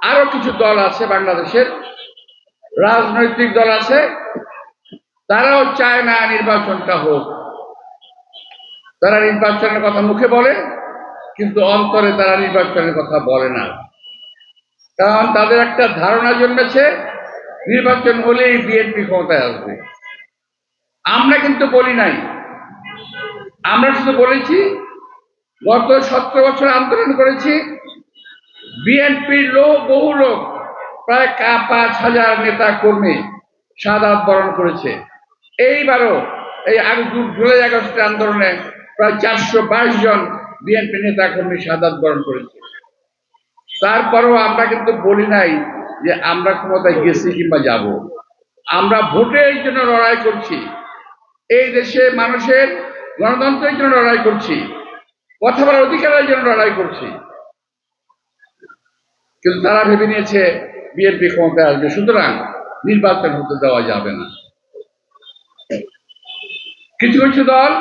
আরো কিছু দল আছে বাংলাদেশের, রাজনৈতিক দল আছে, তারাও চায় না নির্বাচনটা হোক। তারা নির্বাচনের কথা মুখে বলে, কিন্তু অন্তরে তারা নির্বাচনের কথা বলে না। কারণ তাদের একটা ধারণা জন্মেছে নির্বাচন হলেই বিএনপি ক্ষমতায় আসবে। আমরা কিন্তু বলি নাই, আমরা শুধু বলেছি গত 17 বছর আন্দোলন করেছি, বিএনপির বহু লোক, প্রায় 5,000 নেতা কর্মী শাহাদাত বরণ করেছে। এইবারও এই জুলাই আগস্টের আন্দোলনে প্রায় 422 জন বিএনপি নেতা কর্মী শাহাদাত বরণ করেছে। তারপরেও আমরা কিন্তু বলি নাই যে আমরা ক্ষমতায় গেছি কিংবা যাব। আমরা ভোটের জন্য লড়াই করছি, এই দেশে মানুষের গণতন্ত্রের জন্য লড়াই করছি, কথা বলার অধিকারের জন্য লড়াই করছি। কিন্তু তারা ভেবে নিয়েছে বিএনপি ক্ষমতায় আসবে, সুতরাং নির্বাচন হতে দেওয়া যাবে না। কিছু কিছু দল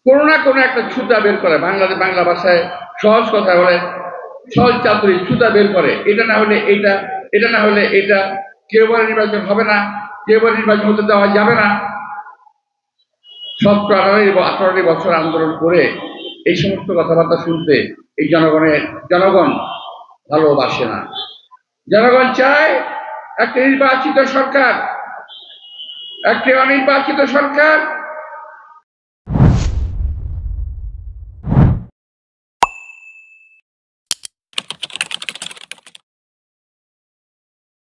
কোনো না কোনো একটা ছুতা বের করে, বাংলা ভাষায় সহজ কথা বলে, সহজ চাতুরি ছুতা বের করে, এটা না হলে এইটা, এটা না হলে এটা, কেউ বলে নির্বাচন হবে না, কেউ বলে নির্বাচন হতে দেওয়া যাবে না। 17-18 বছর আন্দোলন করে এই সমস্ত কথাবার্তা শুনতে এই জনগণ ভালোবাসে না। জনগণ চায় একটা নির্বাচিত সরকার, একটি অনির্বাচিত সরকার